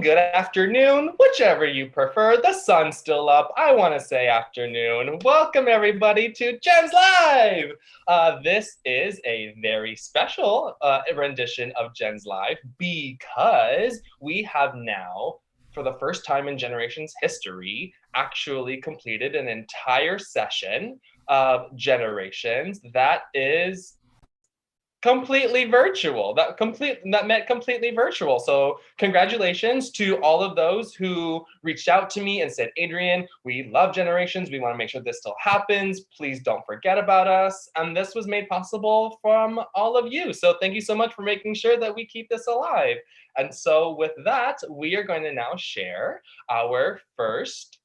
good afternoon, whichever you prefer. The sun's still up. I want to say afternoon. Welcome, everybody, to Gens Live. This is a very special rendition of Gens Live because we have now, for the first time in GeNarrations history, actually completed an entire session of GeNarrations that is completely virtual. That meant completely virtual. So congratulations to all of those who reached out to me and said, Adrian, we love GeNarrations, we want to make sure this still happens, please don't forget about us. And this was made possible from all of you, so thank you so much for making sure that we keep this alive. And so with that, we are going to now share our first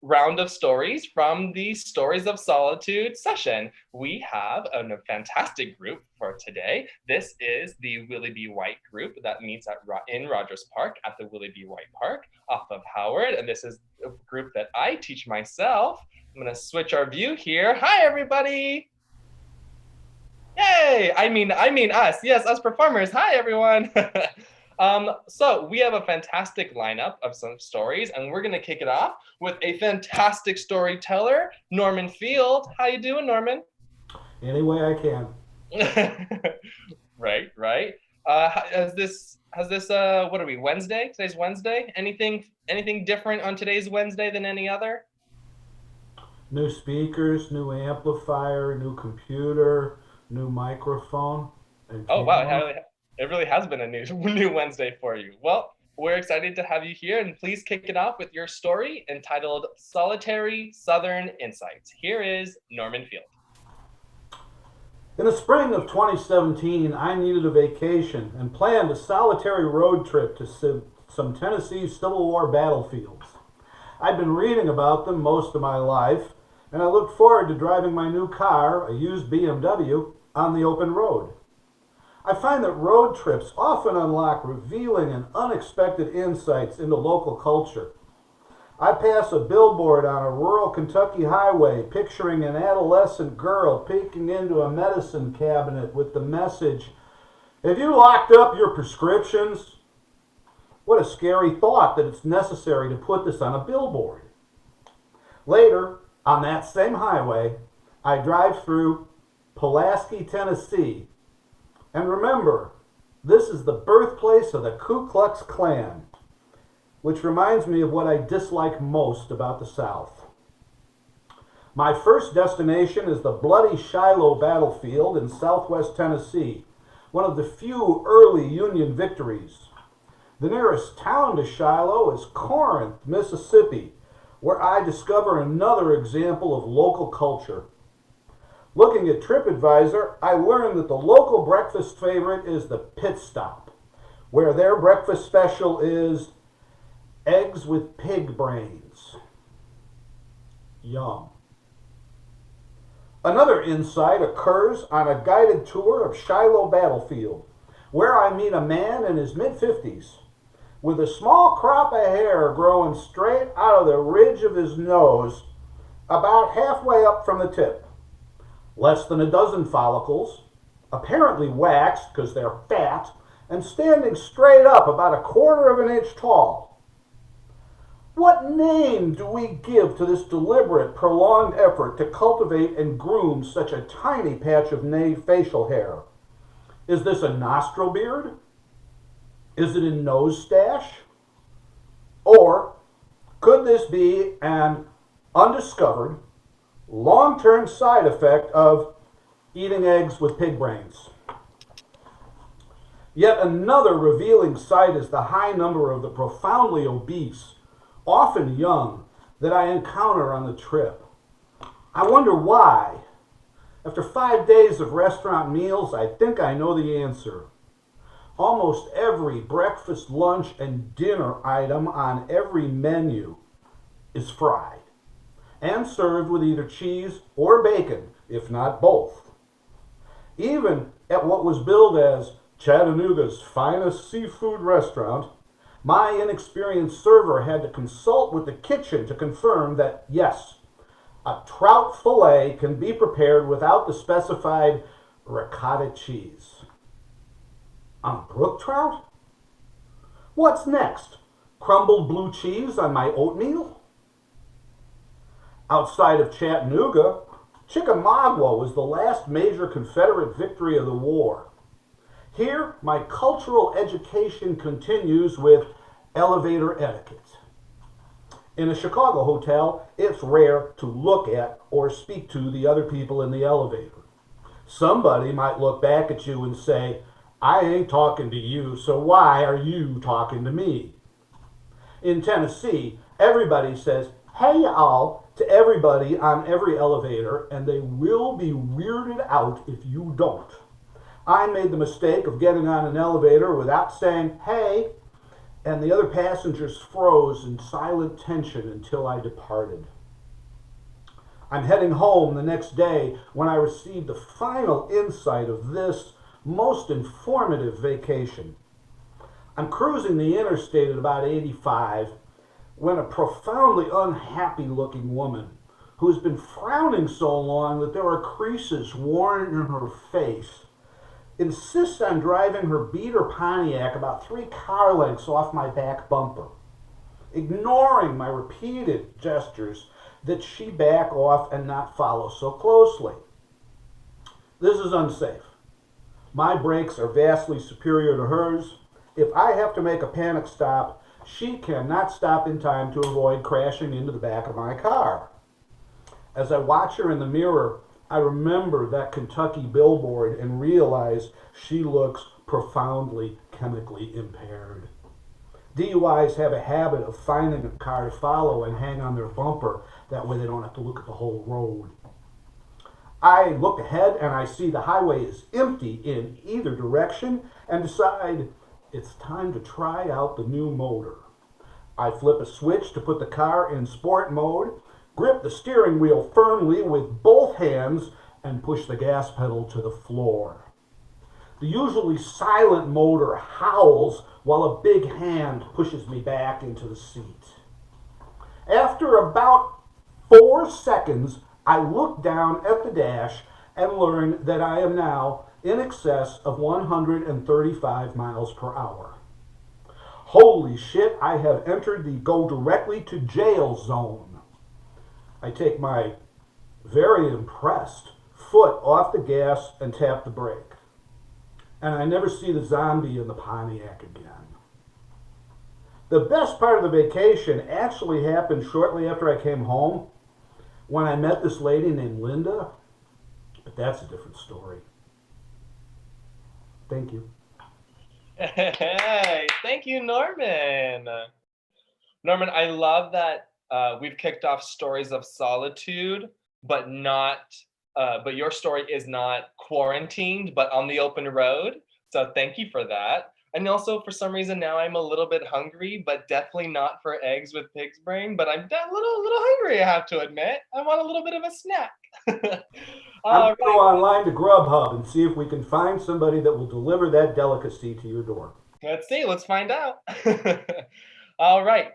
round of stories from the Stories of Solitude session. We have a fantastic group for today. This is the Willye B. White group that meets in Rogers Park at the Willye B. White Park off of Howard. And this is a group that I teach myself. I'm going to switch our view here. Hi, everybody. Yay! I mean us. Yes, us performers. Hi, everyone. So we have a fantastic lineup of some stories, and we're going to kick it off with a fantastic storyteller, Norman Field. How you doing, Norman? Any way I can. Right. Has this what are we, Wednesday? Today's Wednesday. Anything different on today's Wednesday than any other? New speakers, new amplifier, new computer, new microphone and Oh wow, camera. it really has been a new new Wednesday for you. Well, we're excited to have you here, and please kick it off with your story entitled Solitary Southern Insights. Here is Norman Field. In the spring of 2017, I needed a vacation and planned a solitary road trip to some Tennessee Civil War battlefields. I'd been reading about them most of my life, and I looked forward to driving my new car, a used BMW, on the open road. I find that road trips often unlock revealing and unexpected insights into local culture. I pass a billboard on a rural Kentucky highway picturing an adolescent girl peeking into a medicine cabinet with the message, "Have you locked up your prescriptions?" What a scary thought that it's necessary to put this on a billboard. Later, on that same highway, I drive through Pulaski, Tennessee, and remember, this is the birthplace of the Ku Klux Klan, which reminds me of what I dislike most about the South. My first destination is the bloody Shiloh battlefield in southwest Tennessee, one of the few early Union victories. The nearest town to Shiloh is Corinth, Mississippi, where I discover another example of local culture. Looking at TripAdvisor, I learned that the local breakfast favorite is the Pit Stop, where their breakfast special is eggs with pig brains. Yum. Another insight occurs on a guided tour of Shiloh battlefield, where I meet a man in his mid-50s with a small crop of hair growing straight out of the ridge of his nose about halfway up from the tip. Less than a dozen follicles, apparently waxed because they're fat, and standing straight up about a quarter of an inch tall. What name do we give to this deliberate, prolonged effort to cultivate and groom such a tiny patch of facial hair? Is this a nostril beard? Is it a nose stash? Or could this be an undiscovered, long-term side effect of eating eggs with pig brains? Yet another revealing sight is the high number of the profoundly obese, often young, that I encounter on the trip. I wonder why. After 5 days of restaurant meals, I think I know the answer. Almost every breakfast, lunch, and dinner item on every menu is fried and served with either cheese or bacon, if not both. Even at what was billed as Chattanooga's finest seafood restaurant, my inexperienced server had to consult with the kitchen to confirm that, yes, a trout fillet can be prepared without the specified ricotta cheese. On brook trout? What's next? Crumbled blue cheese on my oatmeal? Outside of Chattanooga, Chickamauga was the last major Confederate victory of the war. Here, my cultural education continues with elevator etiquette. In a Chicago hotel, it's rare to look at or speak to the other people in the elevator. Somebody might look back at you and say, I ain't talking to you, so why are you talking to me? In Tennessee, everybody says, hey y'all, to everybody on every elevator, and they will be weirded out if you don't. I made the mistake of getting on an elevator without saying, hey, and the other passengers froze in silent tension until I departed. I'm heading home the next day when I received the final insight of this most informative vacation. I'm cruising the interstate at about 85 when a profoundly unhappy looking woman who has been frowning so long that there are creases worn in her face insists on driving her beater Pontiac about 3 car lengths off my back bumper, ignoring my repeated gestures that she back off and not follow so closely. This is unsafe. My brakes are vastly superior to hers. If I have to make a panic stop, she cannot stop in time to avoid crashing into the back of my car. As I watch her in the mirror, I remember that Kentucky billboard and realize she looks profoundly chemically impaired. DUIs have a habit of finding a car to follow and hang on their bumper. That way they don't have to look at the whole road. I look ahead and I see the highway is empty in either direction and decide it's time to try out the new motor. I flip a switch to put the car in sport mode, grip the steering wheel firmly with both hands, and push the gas pedal to the floor. The usually silent motor howls while a big hand pushes me back into the seat. After about 4 seconds, I look down at the dash and learn that I am now in excess of 135 miles per hour. Holy shit, I have entered the go directly to jail zone. I take my very impressed foot off the gas and tap the brake. And I never see the zombie in the Pontiac again. The best part of the vacation actually happened shortly after I came home when I met this lady named Linda, but that's a different story. Thank you. Hey, thank you, Norman. Norman, I love that we've kicked off stories of solitude, but but your story is not quarantined, but on the open road. So thank you for that. And also, for some reason, now I'm a little bit hungry, but definitely not for eggs with pig's brain. But I'm a little hungry, I have to admit. I want a little bit of a snack. I'm All going to go right, online to Grubhub and see if we can find somebody that will deliver that delicacy to your door. let's see. Let's find out. All right.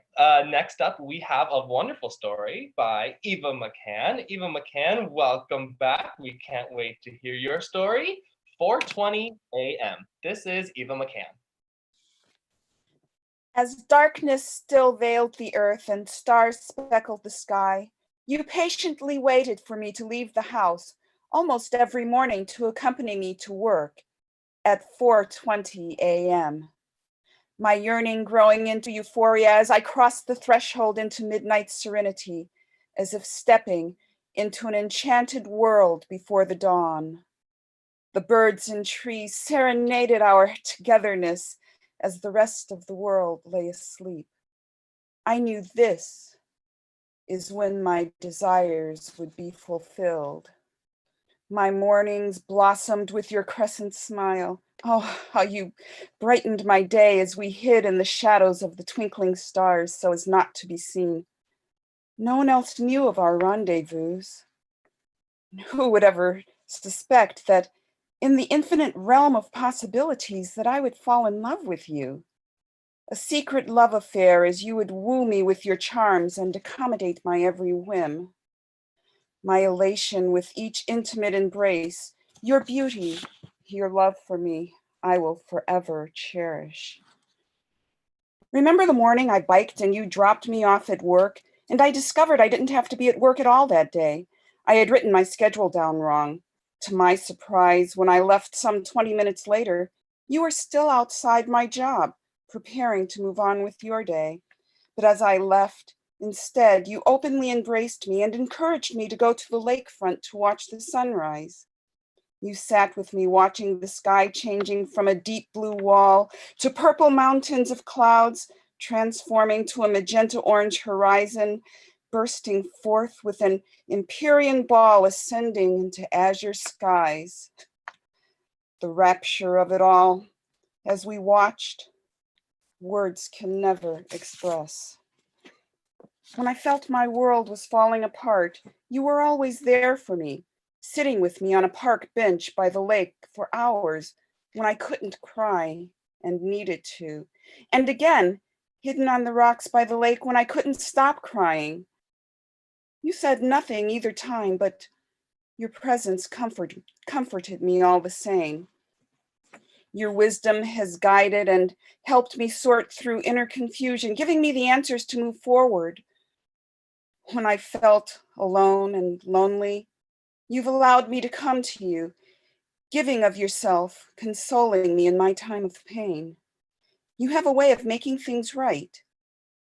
Next up, we have a wonderful story by Eva McCann. Eva McCann, welcome back. We can't wait to hear your story. 4:20 a.m. This is Eva McCann. As darkness still veiled the earth and stars speckled the sky, you patiently waited for me to leave the house almost every morning to accompany me to work at 4:20 a.m. My yearning growing into euphoria as I crossed the threshold into midnight serenity, as if stepping into an enchanted world before the dawn. The birds and trees serenaded our togetherness as the rest of the world lay asleep. I knew this is when my desires would be fulfilled. My mornings blossomed with your crescent smile. Oh, how you brightened my day as we hid in the shadows of the twinkling stars so as not to be seen. No one else knew of our rendezvous. Who would ever suspect that in the infinite realm of possibilities that I would fall in love with you? A secret love affair as you would woo me with your charms and accommodate my every whim. My elation with each intimate embrace, your beauty, your love for me, I will forever cherish. Remember the morning I biked and you dropped me off at work, and I discovered I didn't have to be at work at all that day. I had written my schedule down wrong. To my surprise, when I left some 20 minutes later, you were still outside my job, preparing to move on with your day. But as I left, instead, you openly embraced me and encouraged me to go to the lakefront to watch the sunrise. You sat with me watching the sky changing from a deep blue wall to purple mountains of clouds, transforming to a magenta orange horizon, bursting forth with an Empyrean ball ascending into azure skies. The rapture of it all, as we watched, words can never express. When I felt my world was falling apart, you were always there for me, sitting with me on a park bench by the lake for hours when I couldn't cry and needed to. And again, hidden on the rocks by the lake when I couldn't stop crying. You said nothing either time, but your presence comforted me all the same. Your wisdom has guided and helped me sort through inner confusion, giving me the answers to move forward. When I felt alone and lonely, you've allowed me to come to you, giving of yourself, consoling me in my time of pain. You have a way of making things right.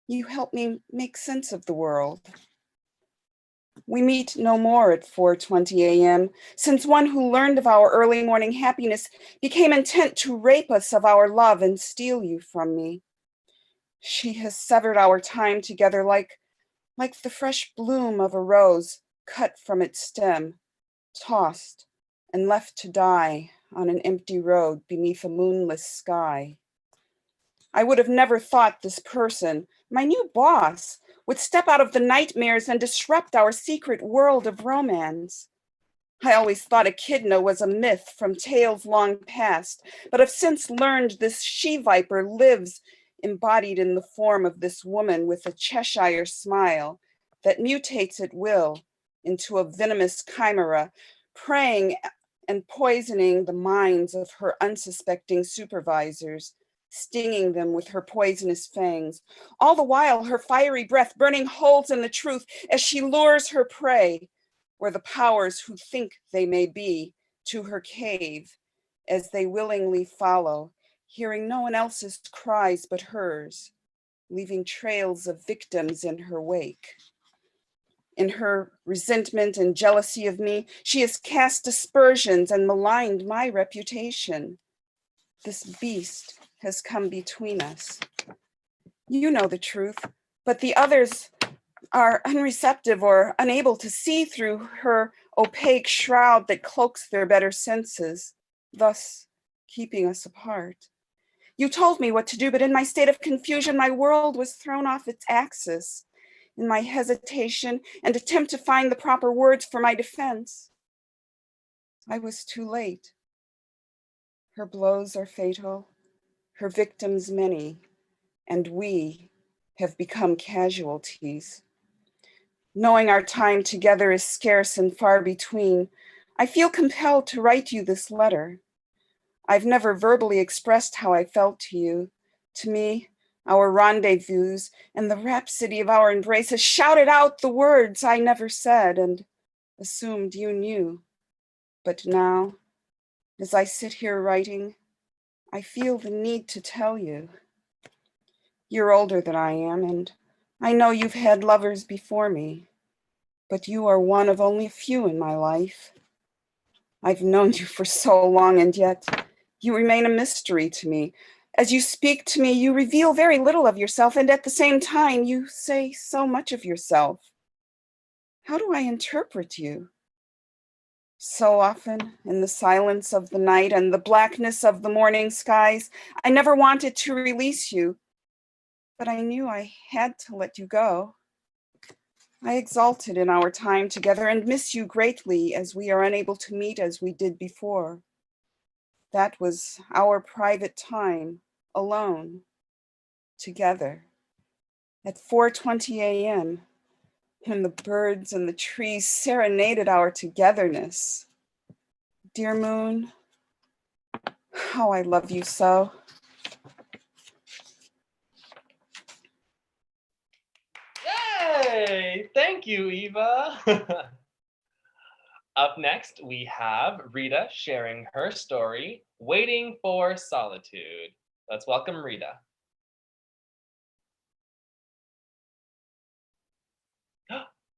You help me make sense of the world. We meet no more at 4:20 a.m., since one who learned of our early morning happiness became intent to rape us of our love and steal you from me. She has severed our time together like the fresh bloom of a rose cut from its stem, tossed and left to die on an empty road beneath a moonless sky. I would have never thought this person, my new boss, would step out of the nightmares and disrupt our secret world of romance. I always thought echidna was a myth from tales long past, but have since learned this she-viper lives embodied in the form of this woman with a Cheshire smile that mutates at will into a venomous chimera, preying and poisoning the minds of her unsuspecting supervisors, stinging them with her poisonous fangs, all the while her fiery breath burning holes in the truth as she lures her prey, or the powers who think they may be, to her cave, as they willingly follow, hearing no one else's cries but hers, leaving trails of victims in her wake. In her resentment and jealousy of me, she has cast aspersions and maligned my reputation. This beast has come between us. You know the truth, but the others are unreceptive or unable to see through her opaque shroud that cloaks their better senses, thus keeping us apart. You told me what to do, but in my state of confusion, my world was thrown off its axis. In my hesitation and attempt to find the proper words for my defense, I was too late. Her blows are fatal, her victims many, and we have become casualties. Knowing our time together is scarce and far between, I feel compelled to write you this letter. I've never verbally expressed how I felt to you. To me, our rendezvous and the rhapsody of our embraces shouted out the words I never said and assumed you knew. But now, as I sit here writing, I feel the need to tell you. You're older than I am, and I know you've had lovers before me, but you are one of only a few in my life. I've known you for so long, and yet you remain a mystery to me. As you speak to me, you reveal very little of yourself, and at the same time, you say so much of yourself. How do I interpret you? So often, in the silence of the night and the blackness of the morning skies, I never wanted to release you, but I knew I had to let you go. I exulted in our time together and miss you greatly as we are unable to meet as we did before. That was our private time, alone, together, at 4:20 a.m., when the birds and the trees serenaded our togetherness. Dear moon, how I love you so. Thank you, Eva. Up next, we have Rita sharing her story, Waiting for Solitude. Let's welcome Rita.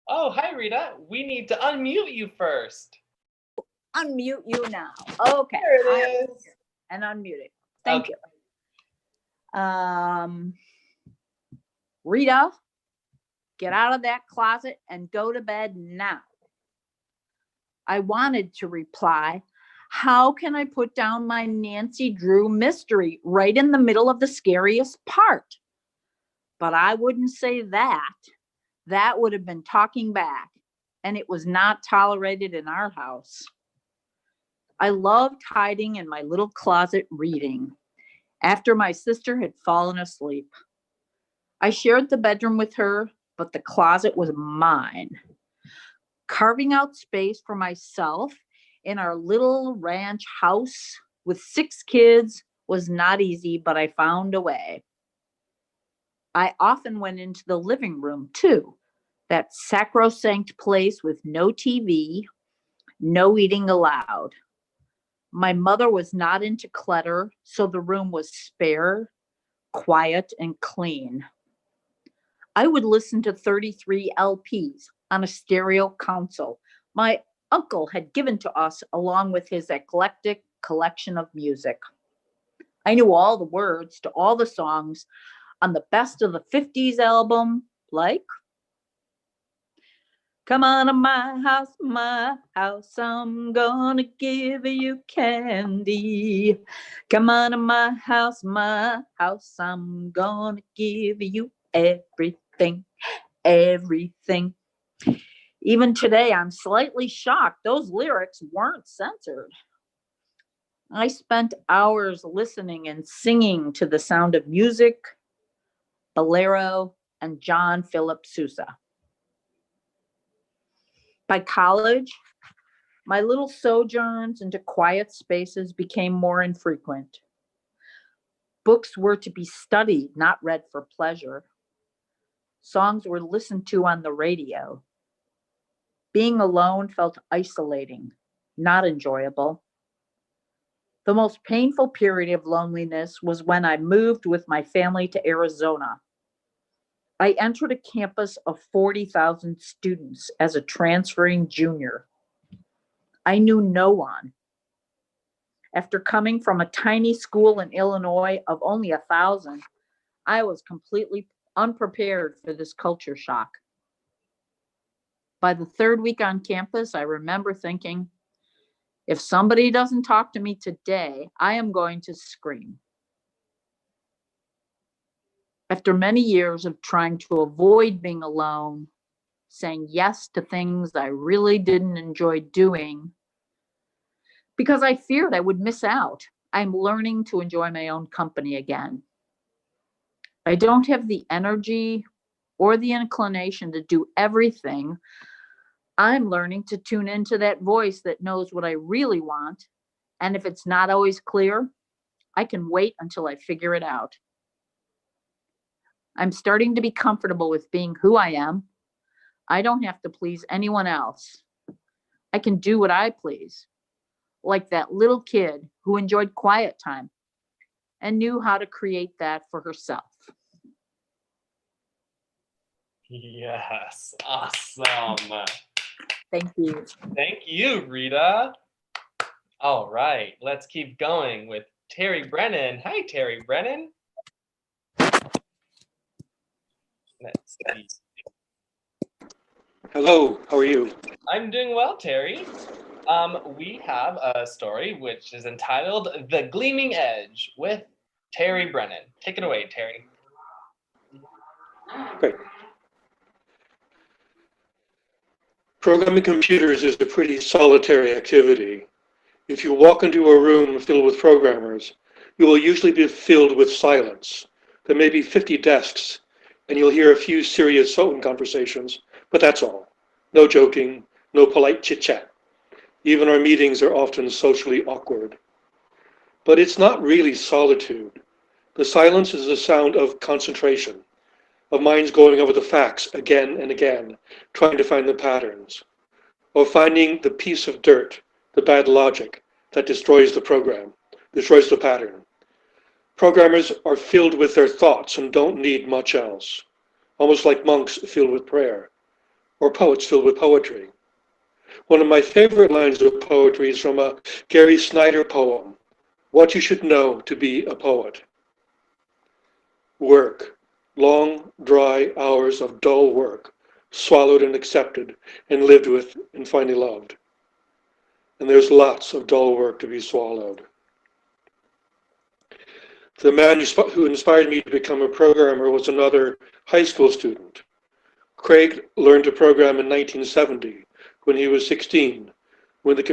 Oh, hi, Rita. We need to unmute you first. Unmute you now. Okay. There it is. And unmute it. Thank you. Rita, get out of that closet and go to bed now. I wanted to reply, how can I put down my Nancy Drew mystery right in the middle of the scariest part? But I wouldn't say that. That would have been talking back, and it was not tolerated in our house. I loved hiding in my little closet reading after my sister had fallen asleep. I shared the bedroom with her, but the closet was mine. Carving out space for myself in our little ranch house with 6 kids was not easy, but I found a way. I often went into the living room too, that sacrosanct place with no TV, no eating allowed. My mother was not into clutter, so the room was spare, quiet, and clean. I would listen to 33 LPs on a stereo console my uncle had given to us along with his eclectic collection of music. I knew all the words to all the songs on the Best of the 50s album, like come on to my house, I'm gonna give you candy. Come on to my house, I'm gonna give you everything, everything. Even today, I'm slightly shocked those lyrics weren't censored. I spent hours listening and singing to the sound of music, bolero, and John Philip Sousa. By college, my little sojourns into quiet spaces became more infrequent. Books were to be studied, not read for pleasure. Songs were listened to on the radio. Being alone felt isolating, not enjoyable. The most painful period of loneliness was when I moved with my family to Arizona. I entered a campus of 40,000 students as a transferring junior. I knew no one. After coming from a tiny school in Illinois of only 1,000, I was completely unprepared for this culture shock. By the 3rd week on campus, I remember thinking, if somebody doesn't talk to me today, I am going to scream. After many years of trying to avoid being alone, saying yes to things I really didn't enjoy doing, because I feared I would miss out, I'm learning to enjoy my own company again. I don't have the energy or the inclination to do everything. I'm learning to tune into that voice that knows what I really want, and if it's not always clear, I can wait until I figure it out. I'm starting to be comfortable with being who I am. I don't have to please anyone else. I can do what I please, like that little kid who enjoyed quiet time and knew how to create that for herself. Yes, awesome. Thank you. Thank you, Rita. All right, let's keep going with Terry Brennan. Hi, Terry Brennan. Let's see. Hello, how are you? I'm doing well, Terry. We have a story which is entitled The Gleaming Edge with Terry Brennan. Take it away, Terry. Great. Programming computers is a pretty solitary activity. If you walk into a room filled with programmers, you will usually be filled with silence. There may be 50 desks, and you'll hear a few serious phone conversations, but that's all. No joking, no polite chit-chat. Even our meetings are often socially awkward. But it's not really solitude. The silence is the sound of concentration. of minds going over the facts again and again, trying to find the patterns, or finding the piece of dirt, the bad logic that destroys the program, destroys the pattern. Programmers are filled with their thoughts and don't need much else, almost like monks filled with prayer, or poets filled with poetry. One of my favorite lines of poetry is from a Gary Snyder poem, What You Should Know to Be a Poet. Work, long, dry hours of dull work, swallowed and accepted and lived with and finally loved. And there's lots of dull work to be swallowed. The man who inspired me to become a programmer was another high school student. Craig learned to program in 1970 when he was 16, when the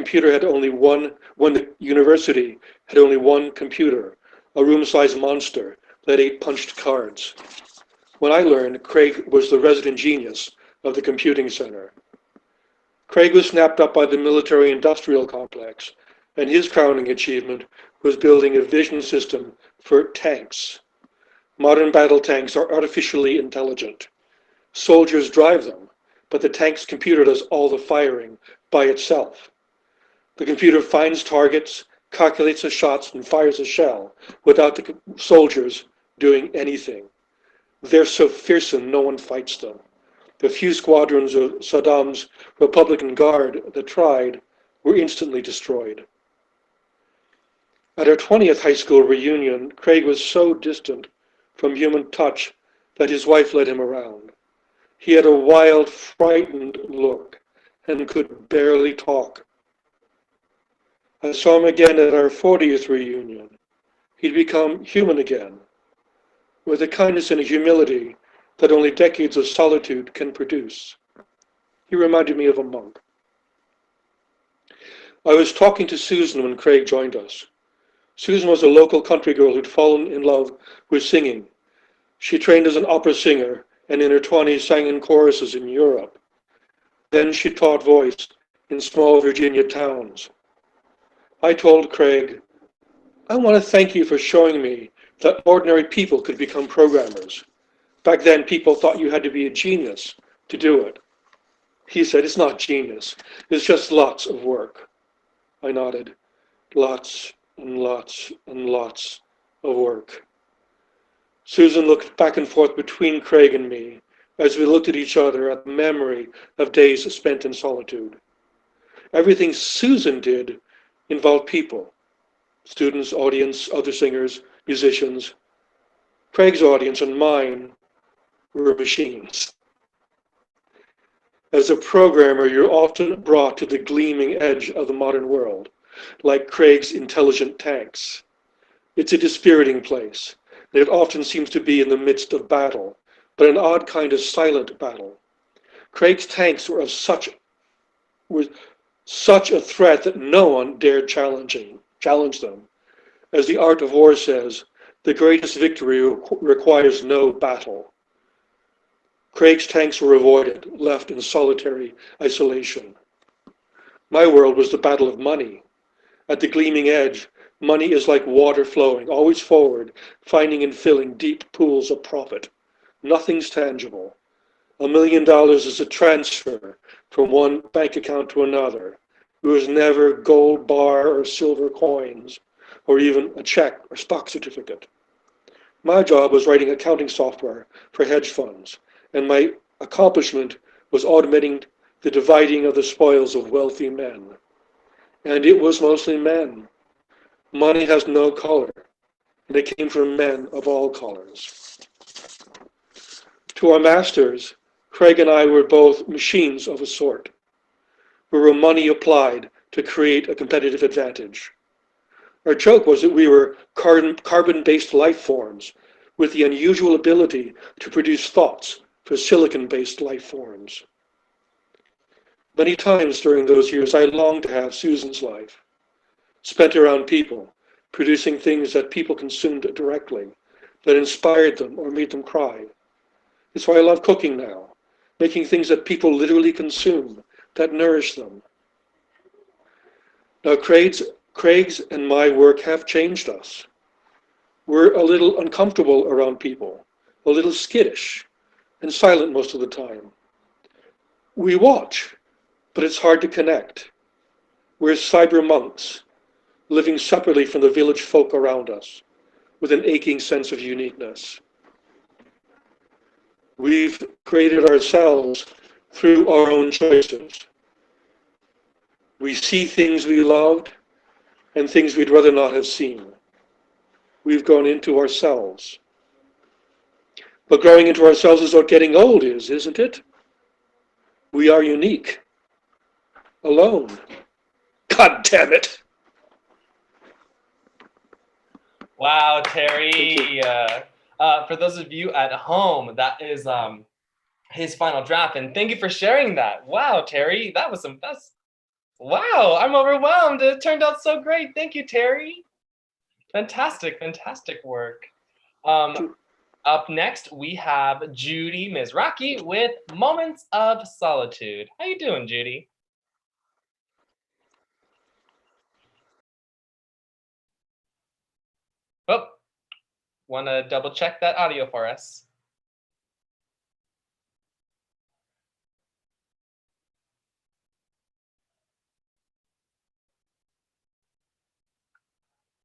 university had only one computer, a room-sized monster that ate punched cards. When I learned, Craig was the resident genius of the computing center. Craig was snapped up by the military-industrial complex, and his crowning achievement was building a vision system for tanks. Modern battle tanks are artificially intelligent. Soldiers drive them, but the tank's computer does all the firing by itself. The computer finds targets, calculates the shots, and fires a shell without the soldiers doing anything. They're so fearsome, no one fights them. The few squadrons of Saddam's Republican Guard that tried were instantly destroyed. At our 20th high school reunion, Craig was so distant from human touch that his wife led him around. He had a wild, frightened look and could barely talk. I saw him again at our 40th reunion. He'd become human again, with a kindness and a humility that only decades of solitude can produce. He reminded me of a monk. I was talking to Susan when Craig joined us. Susan was a local country girl who'd fallen in love with singing. She trained as an opera singer and in her 20s sang in choruses in Europe. Then she taught voice in small Virginia towns. I told Craig, I want to thank you for showing me that ordinary people could become programmers. Back then, people thought you had to be a genius to do it. He said, it's not genius, it's just lots of work. I nodded, lots and lots and lots of work. Susan looked back and forth between Craig and me as we looked at each other at the memory of days spent in solitude. Everything Susan did involved people, students, audience, other singers, musicians. Craig's audience and mine were machines. As a programmer, you're often brought to the gleaming edge of the modern world, like Craig's intelligent tanks. It's a dispiriting place. It often seems to be in the midst of battle, but an odd kind of silent battle. Craig's tanks were such a threat that no one dared challenge them. As the art of war says, the greatest victory requires no battle. Craig's tanks were avoided, left in solitary isolation. My world was the battle of money. At the gleaming edge, money is like water flowing, always forward, finding and filling deep pools of profit. Nothing's tangible. $1 million is a transfer from one bank account to another. It was never gold bar or silver coins, or even a check or stock certificate. My job was writing accounting software for hedge funds, and my accomplishment was automating the dividing of the spoils of wealthy men. And it was mostly men. Money has no color, and it came from men of all colors. To our masters, Craig and I were both machines of a sort. We were money applied to create a competitive advantage. Our joke was that we were carbon-based life forms with the unusual ability to produce thoughts for silicon-based life forms. Many times during those years, I longed to have Susan's life, spent around people, producing things that people consumed directly, that inspired them or made them cry. It's why I love cooking now, making things that people literally consume, that nourish them. Now, Craig's and my work have changed us. We're a little uncomfortable around people, a little skittish. and silent most of the time. We watch, but it's hard to connect. We're cyber monks, living separately from the village folk around us, with an aching sense of uniqueness. We've created ourselves through our own choices. We see things we loved and things we'd rather not have seen. We've gone into ourselves. But growing into ourselves is what getting old is, isn't it? We are unique. Alone. God damn it! Wow, Terry. For those of you at home, that is his final draft, and thank you for sharing that. Wow, Terry, wow, I'm overwhelmed. It turned out so great. Thank you, Terry. Fantastic work. Up next, we have Judy Mizraki with Moments of Solitude. How you doing, Judy? Oh, want to double check that audio for us?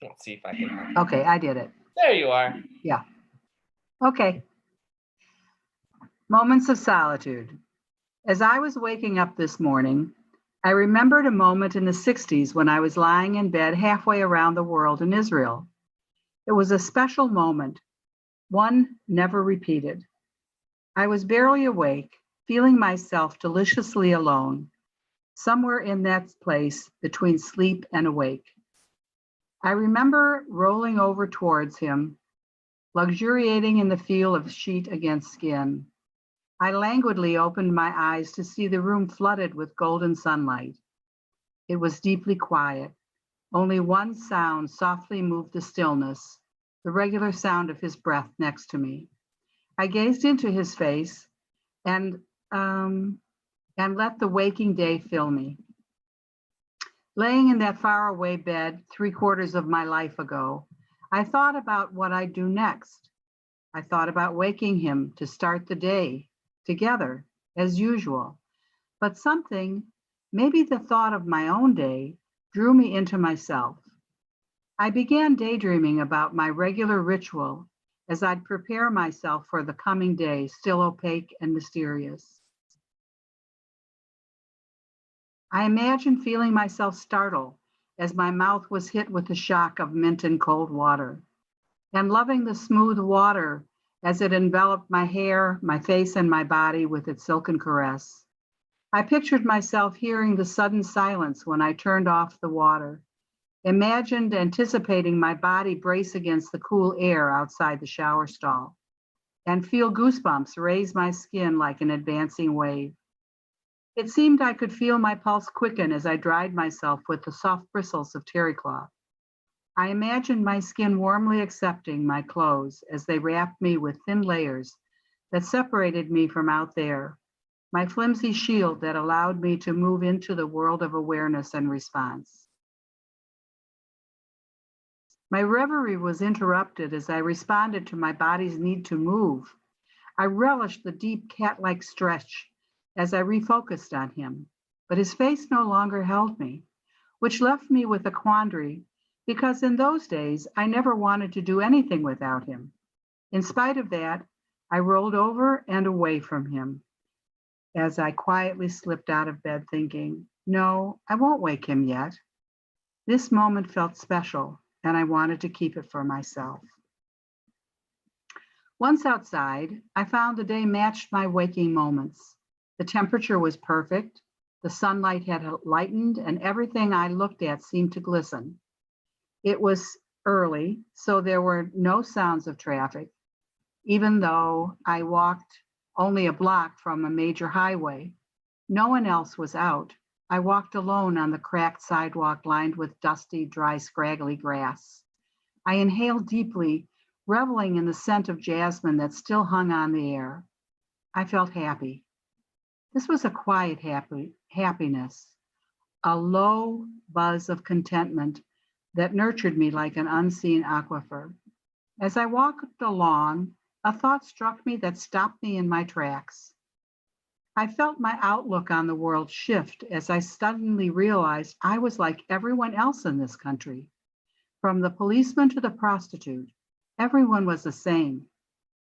Let's see if I can. Okay, I did it. There you are. Yeah. Okay. Moments of solitude. As I was waking up this morning, I remembered a moment in the 60s when I was lying in bed halfway around the world in Israel. It was a special moment, one never repeated. I was barely awake, feeling myself deliciously alone, somewhere in that place between sleep and awake. I remember rolling over towards him, luxuriating in the feel of sheet against skin. I languidly opened my eyes to see the room flooded with golden sunlight. It was deeply quiet. Only one sound softly moved the stillness, the regular sound of his breath next to me. I gazed into his face and let the waking day fill me. Laying in that faraway bed 3/4 of my life ago, I thought about what I'd do next. I thought about waking him to start the day together as usual. But something, maybe the thought of my own day, drew me into myself. I began daydreaming about my regular ritual as I'd prepare myself for the coming day, still opaque and mysterious. I imagined feeling myself startle as my mouth was hit with the shock of mint and cold water, and loving the smooth water as it enveloped my hair, my face, and my body with its silken caress. I pictured myself hearing the sudden silence when I turned off the water, imagined anticipating my body brace against the cool air outside the shower stall, and feel goosebumps raise my skin like an advancing wave. It seemed I could feel my pulse quicken as I dried myself with the soft bristles of terry cloth. I imagined my skin warmly accepting my clothes as they wrapped me with thin layers that separated me from out there, my flimsy shield that allowed me to move into the world of awareness and response. My reverie was interrupted as I responded to my body's need to move. I relished the deep cat-like stretch as I refocused on him, but his face no longer held me, which left me with a quandary because in those days, I never wanted to do anything without him. In spite of that, I rolled over and away from him as I quietly slipped out of bed thinking, no, I won't wake him yet. This moment felt special and I wanted to keep it for myself. Once outside, I found the day matched my waking moments. The temperature was perfect, the sunlight had lightened, and everything I looked at seemed to glisten. It was early, so there were no sounds of traffic, even though I walked only a block from a major highway. No one else was out. I walked alone on the cracked sidewalk lined with dusty, dry, scraggly grass. I inhaled deeply, reveling in the scent of jasmine that still hung on the air. I felt happy. This was a quiet happiness, a low buzz of contentment that nurtured me like an unseen aquifer. As I walked along, a thought struck me that stopped me in my tracks. I felt my outlook on the world shift as I suddenly realized I was like everyone else in this country. From the policeman to the prostitute, everyone was the same.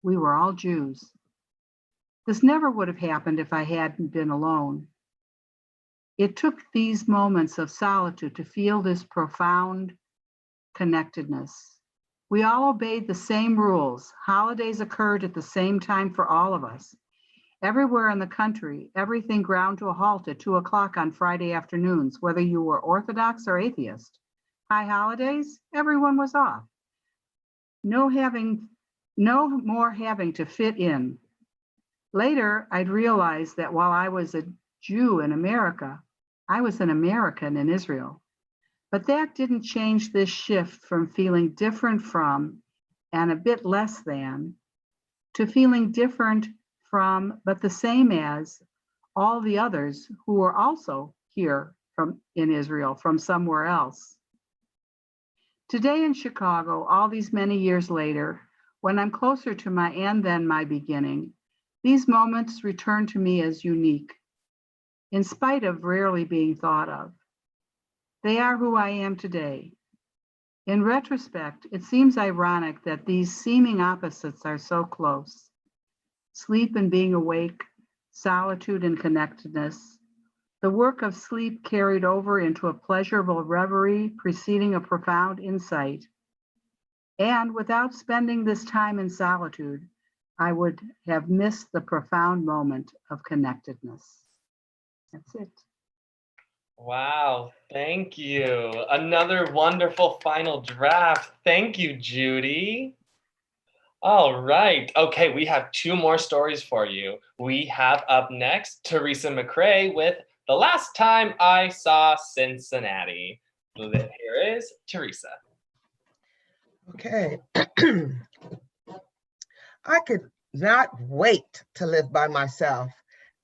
We were all Jews. This never would have happened if I hadn't been alone. It took these moments of solitude to feel this profound connectedness. We all obeyed the same rules. Holidays occurred at the same time for all of us. Everywhere in the country, everything ground to a halt at 2 o'clock on Friday afternoons, whether you were Orthodox or atheist. High holidays, everyone was off. No more having to fit in. Later, I'd realized that while I was a Jew in America, I was an American in Israel. But that didn't change this shift from feeling different from and a bit less than to feeling different from, but the same as all the others who were also here in Israel from somewhere else. Today in Chicago, all these many years later, when I'm closer to my end than my beginning, these moments return to me as unique, in spite of rarely being thought of. They are who I am today. In retrospect, it seems ironic that these seeming opposites are so close. Sleep and being awake, solitude and connectedness. The work of sleep carried over into a pleasurable reverie preceding a profound insight. And without spending this time in solitude, I would have missed the profound moment of connectedness. That's it. Wow, thank you. Another wonderful final draft. Thank you, Judy. All right. Okay, we have 2 more stories for you. We have up next Teresa McCrae with The Last Time I Saw Cincinnati. Here is Teresa. Okay. I could not wait to live by myself.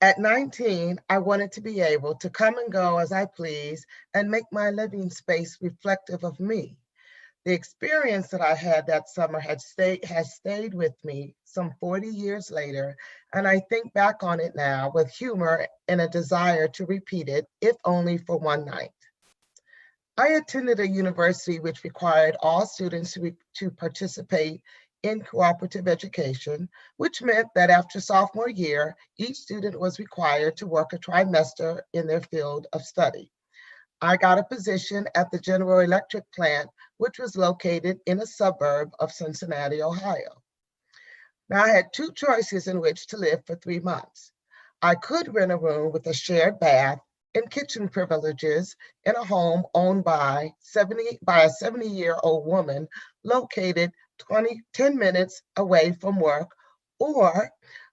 At 19, I wanted to be able to come and go as I please and make my living space reflective of me. The experience that I had that summer has stayed with me some 40 years later, and I think back on it now with humor and a desire to repeat it, if only for one night. I attended a university which required all students to participate in cooperative education, which meant that after sophomore year, each student was required to work a trimester in their field of study. I got a position at the General Electric plant, which was located in a suburb of Cincinnati, Ohio. Now, I had 2 choices in which to live for 3 months. I could rent a room with a shared bath and kitchen privileges in a home owned by a 70-year-old woman located 10 minutes away from work, or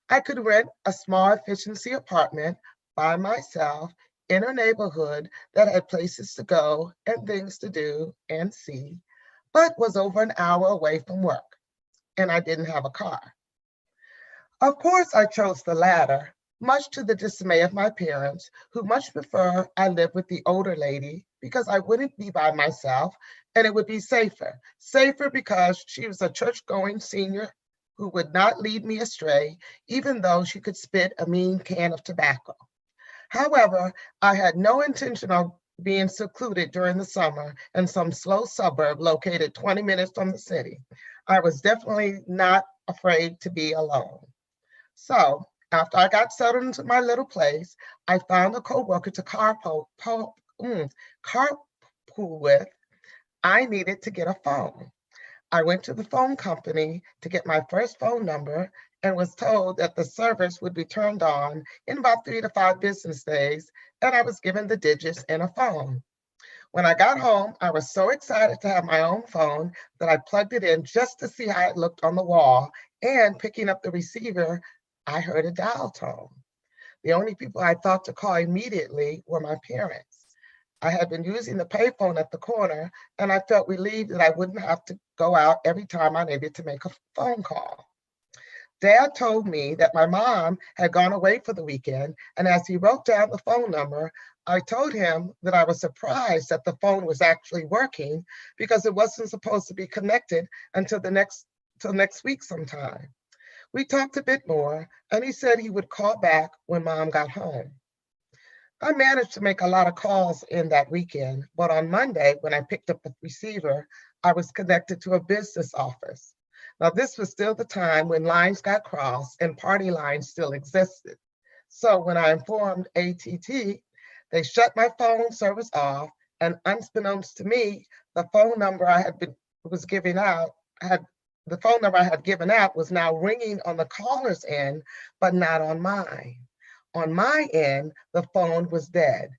I could rent a small efficiency apartment by myself in a neighborhood that had places to go and things to do and see, but was over an hour away from work, and I didn't have a car. Of course, I chose the latter, much to the dismay of my parents, who much prefer I live with the older lady because I wouldn't be by myself and it would be safer. Safer because she was a church-going senior who would not lead me astray, even though she could spit a mean can of tobacco. However, I had no intention of being secluded during the summer in some slow suburb located 20 minutes from the city. I was definitely not afraid to be alone. So after I got settled into my little place, I found a coworker to carpool with. I needed to get a phone. I went to the phone company to get my first phone number and was told that the service would be turned on in about 3 to 5 business days, and I was given the digits in a phone. When I got home, I was so excited to have my own phone that I plugged it in just to see how it looked on the wall, and picking up the receiver, I heard a dial tone. The only people I thought to call immediately were my parents. I had been using the payphone at the corner, and I felt relieved that I wouldn't have to go out every time I needed to make a phone call. Dad told me that my mom had gone away for the weekend, and as he wrote down the phone number, I told him that I was surprised that the phone was actually working because it wasn't supposed to be connected until next week sometime. We talked a bit more, and he said he would call back when Mom got home. I managed to make a lot of calls in that weekend, but on Monday, when I picked up the receiver, I was connected to a business office. Now, this was still the time when lines got crossed and party lines still existed. So when I informed ATT, they shut my phone service off, and unbeknownst to me, the phone number I had given out was now ringing on the caller's end, but not on mine. On my end, the phone was dead.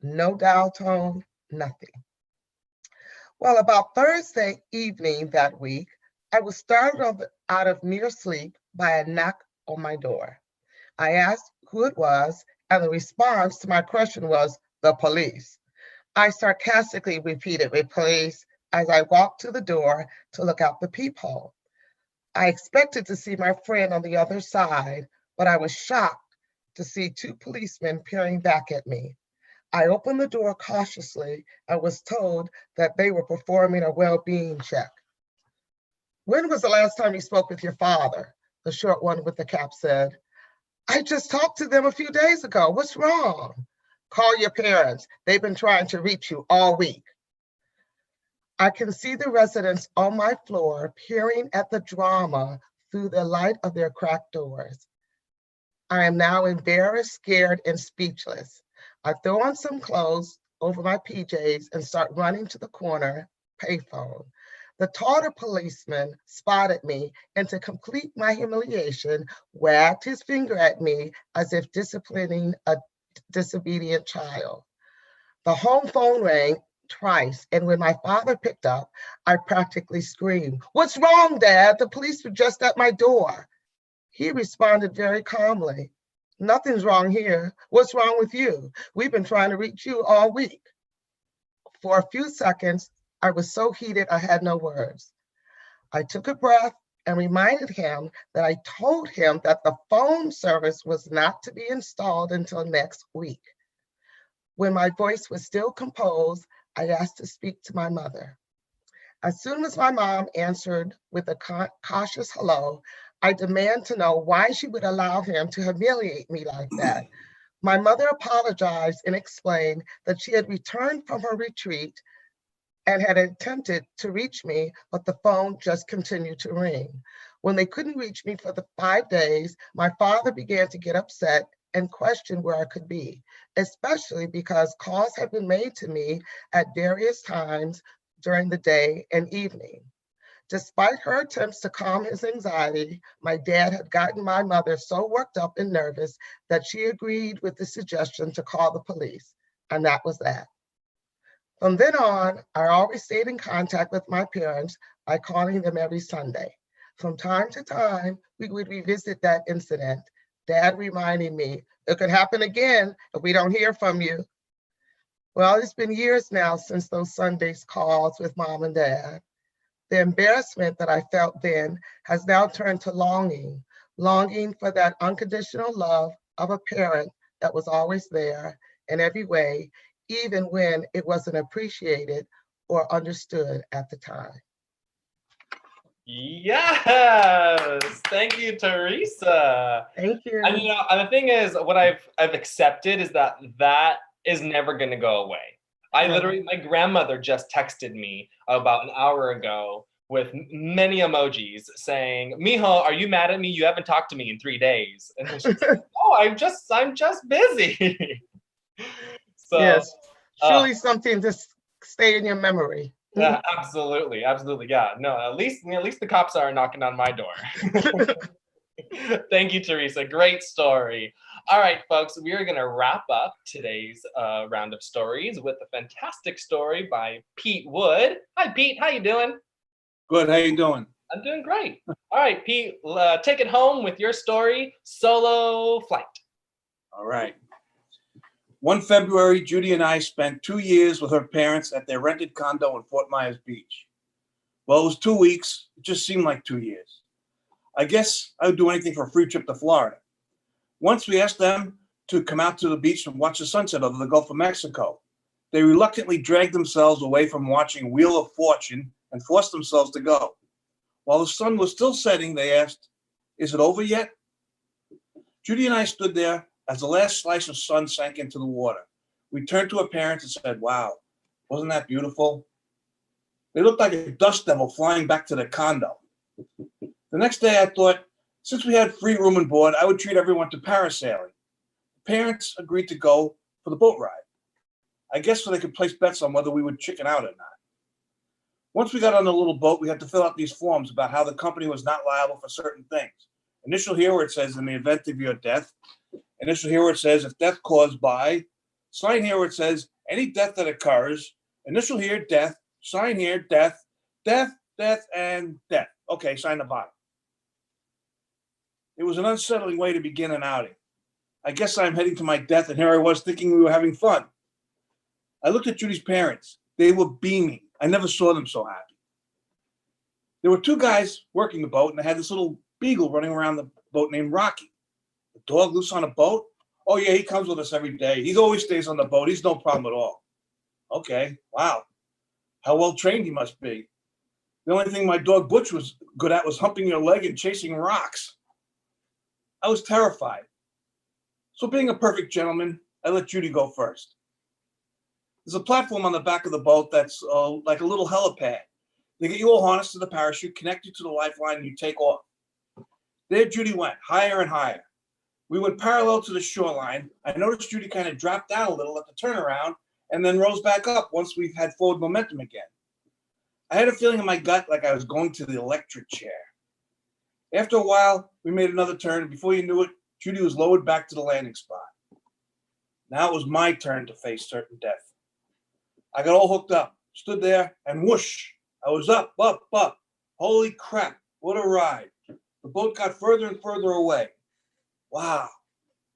No dial tone, nothing. Well, about Thursday evening that week, I was startled out of near sleep by a knock on my door. I asked who it was, and the response to my question was, the police. I sarcastically repeated, "The police," as I walked to the door to look out the peephole. I expected to see my friend on the other side, but I was shocked to see two policemen peering back at me. I opened the door cautiously and was told that they were performing a well-being check. "When was the last time you spoke with your father?" the short one with the cap said. "I just talked to them a few days ago. What's wrong?" "Call your parents. They've been trying to reach you all week." I can see the residents on my floor peering at the drama through the light of their cracked doors. I am now embarrassed, scared, and speechless. I throw on some clothes over my PJs and start running to the corner payphone. The taller policeman spotted me, and to complete my humiliation, wagged his finger at me as if disciplining a disobedient child. The home phone rang twice, and when my father picked up, I practically screamed, "What's wrong, Dad? The police were just at my door." He responded very calmly, "Nothing's wrong here. What's wrong with you? We've been trying to reach you all week." For a few seconds, I was so heated I had no words. I took a breath and reminded him that I told him that the phone service was not to be installed until next week. When my voice was still composed, I asked to speak to my mother. As soon as my mom answered with a cautious hello, I demand to know why she would allow him to humiliate me like that. My mother apologized and explained that she had returned from her retreat and had attempted to reach me, but the phone just continued to ring. When they couldn't reach me for the 5 days, my father began to get upset and question where I could be, especially because calls had been made to me at various times during the day and evening. Despite her attempts to calm his anxiety, my dad had gotten my mother so worked up and nervous that she agreed with the suggestion to call the police, and that was that. From then on, I always stayed in contact with my parents by calling them every Sunday. From time to time, we would revisit that incident, Dad reminding me, "It could happen again if we don't hear from you." Well, it's been years now since those Sundays calls with Mom and Dad. The embarrassment that I felt then has now turned to longing for that unconditional love of a parent that was always there in every way, even when it wasn't appreciated or understood at the time. Yes, thank you, Teresa. Thank you. And and the thing is, what I've accepted is that is never going to go away. My grandmother just texted me about an hour ago with many emojis saying, "Mijo, are you mad at me? You haven't talked to me in 3 days." And she's like, "Oh, I'm just busy." So yes, surely something to stay in your memory. Yeah, absolutely. Yeah, no, at least the cops are knocking on my door. Thank you, Teresa. Great story. All right, folks, we are going to wrap up today's round of stories with a fantastic story by Pete Wood. Hi, Pete. How you doing? Good. How you doing? I'm doing great. All right, Pete, take it home with your story, Solo Flight. All right. One February, Judy and I spent 2 years with her parents at their rented condo in Fort Myers Beach. Well, it was 2 weeks. It just seemed like 2 years. I guess I would do anything for a free trip to Florida. Once we asked them to come out to the beach and watch the sunset over the Gulf of Mexico. They reluctantly dragged themselves away from watching Wheel of Fortune and forced themselves to go. While the sun was still setting, they asked, Is it over yet? Judy and I stood there as the last slice of sun sank into the water. We turned to our parents and said, wow, wasn't that beautiful? They looked like a dust devil flying back to their condo. The next day I thought, since we had free room and board, I would treat everyone to parasailing. Parents agreed to go for the boat ride. I guess so they could place bets on whether we would chicken out or not. Once we got on the little boat, we had to fill out these forms about how the company was not liable for certain things. Initial here where it says in the event of your death. Initial here where it says if death caused by. Sign here where it says any death that occurs. Initial here, death. Sign here, death. Death, death, and death. Okay, sign the bottom. It was an unsettling way to begin an outing. I guess I'm heading to my death, and here I was thinking we were having fun. I looked at Judy's parents. They were beaming. I never saw them so happy. There were two guys working the boat, and they had this little beagle running around the boat named Rocky. The dog loose on a boat? Oh, yeah, he comes with us every day. He always stays on the boat. He's no problem at all. Okay, wow. How well trained he must be. The only thing my dog Butch was good at was humping your leg and chasing rocks. I was terrified. So being a perfect gentleman, I let Judy go first. There's a platform on the back of the boat that's like a little helipad. They get you all harnessed to the parachute, connect you to the lifeline, and you take off. There Judy went, higher and higher. We went parallel to the shoreline. I noticed Judy kind of dropped down a little at the turnaround and then rose back up once we had forward momentum again. I had a feeling in my gut like I was going to the electric chair. After a while, we made another turn, and before you knew it, Judy was lowered back to the landing spot. Now it was my turn to face certain death. I got all hooked up, stood there, and whoosh, I was up, up, up. Holy crap, what a ride. The boat got further and further away. Wow.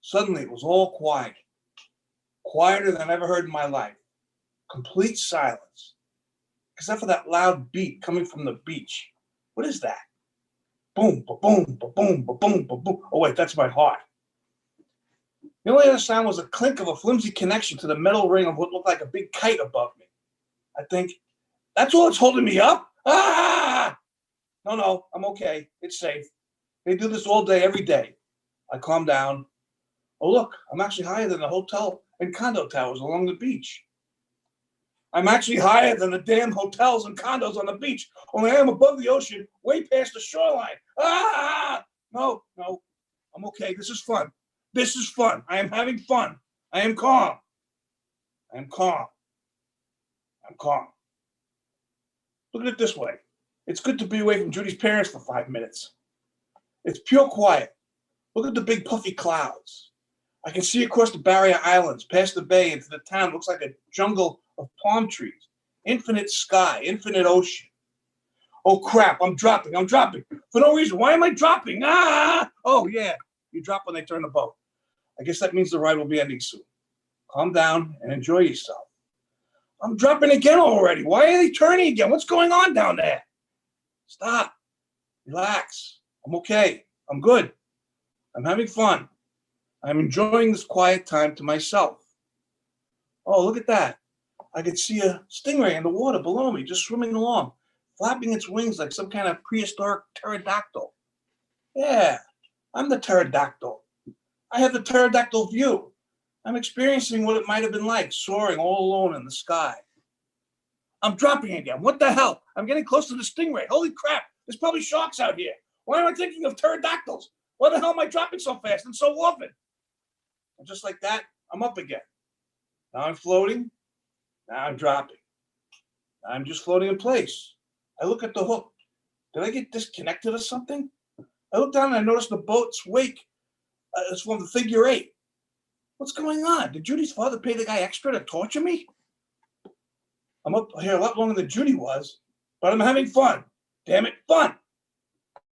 Suddenly it was all quiet. Quieter than I've ever heard in my life. Complete silence. Except for that loud beat coming from the beach. What is that? Boom, ba-boom, ba-boom, ba-boom, ba-boom. Oh, wait, that's my heart. The only other sound was a clink of a flimsy connection to the metal ring of what looked like a big kite above me. I think, that's all that's holding me up? Ah! No, I'm okay. It's safe. They do this all day, every day. I calm down. Oh, look, I'm actually higher than the hotel and condo towers along the beach. I'm actually higher than the damn hotels and condos on the beach, only I am above the ocean, way past the shoreline. Ah! No, I'm okay. This is fun. This is fun. I am having fun. I am calm. I am calm. I'm calm. Look at it this way. It's good to be away from Judy's parents for 5 minutes. It's pure quiet. Look at the big puffy clouds. I can see across the barrier islands, past the bay into the town. It looks like a jungle of palm trees. Infinite sky, infinite ocean. Oh crap, I'm dropping. For no reason. Why am I dropping? Ah! Oh yeah, you drop when they turn the boat. I guess that means the ride will be ending soon. Calm down and enjoy yourself. I'm dropping again already. Why are they turning again? What's going on down there? Stop. Relax. I'm okay. I'm good. I'm having fun. I'm enjoying this quiet time to myself. Oh, look at that. I could see a stingray in the water below me, just swimming along, flapping its wings like some kind of prehistoric pterodactyl. Yeah, I'm the pterodactyl. I have the pterodactyl view. I'm experiencing what it might have been like, soaring all alone in the sky. I'm dropping again. What the hell? I'm getting close to the stingray. Holy crap, there's probably sharks out here. Why am I thinking of pterodactyls? Why the hell am I dropping so fast and so often? And just like that, I'm up again. Now I'm floating. Now I'm dropping. Now I'm just floating in place. I look at the hook. Did I get disconnected or something? I look down and I notice the boat's wake is from the figure 8. What's going on? Did Judy's father pay the guy extra to torture me? I'm up here a lot longer than Judy was, but I'm having fun. Damn it, fun.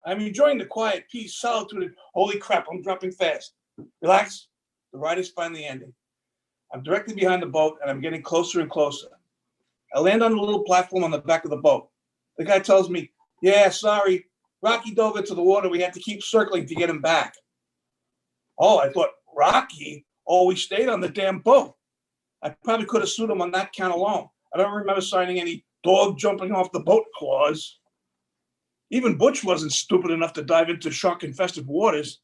I'm enjoying the quiet, peace, solitude, and holy crap, I'm dropping fast. Relax. The ride is finally ending. I'm directly behind the boat, and I'm getting closer and closer. I land on the little platform on the back of the boat. The guy tells me, yeah, sorry, Rocky dove into the water. We had to keep circling to get him back. Oh, I thought, Rocky? Oh, we stayed on the damn boat. I probably could have sued him on that count alone. I don't remember signing any dog jumping off the boat clause. Even Butch wasn't stupid enough to dive into shark-infested waters.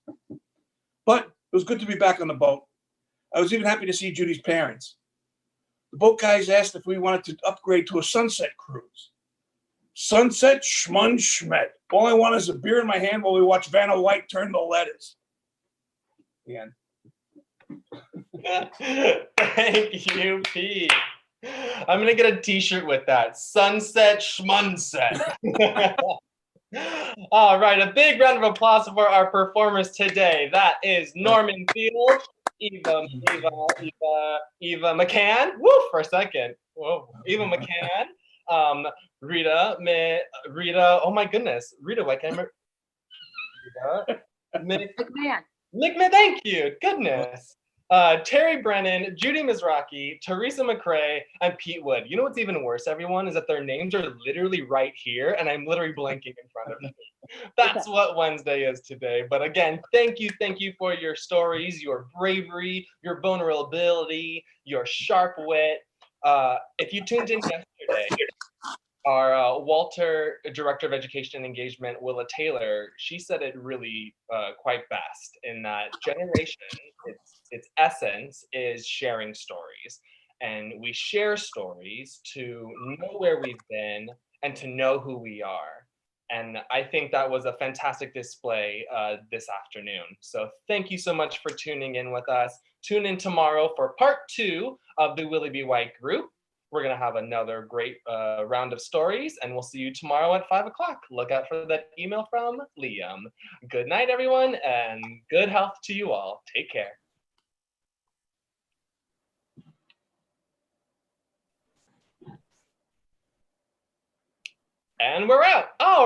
But it was good to be back on the boat. I was even happy to see Judy's parents. The boat guys asked if we wanted to upgrade to a sunset cruise. Sunset schmun schmet. All I want is a beer in my hand while we watch Vanna White turn the letters. The end. Thank you, Pete. I'm gonna get a t-shirt with that. Sunset schmunset. All right, a big round of applause for our performers today. That is Norman Field, Eva McCann. Woo, for a second. Whoa, Eva McCann. Rita. Oh my goodness, Rita. Why can't I remember? McMahon. McMahon, thank you. Goodness. Terry Brennan, Judy Mizraki, Teresa McCrae, and Pete Wood. You know what's even worse, everyone, is that their names are literally right here, and I'm literally blanking in front of me. That's what Wednesday is today. But again, thank you for your stories, your bravery, your vulnerability, your sharp wit. If you tuned in yesterday, our Walter Director of Education and Engagement, Willa Taylor, she said it really quite best in that generation, its essence is sharing stories. And we share stories to know where we've been and to know who we are. And I think that was a fantastic display this afternoon. So thank you so much for tuning in with us. Tune in tomorrow for part 2 of the Willye B. White group. We're going to have another great round of stories, and we'll see you tomorrow at 5 o'clock. Look out for that email from Liam. Good night, everyone, and good health to you all. Take care. And we're out. All right.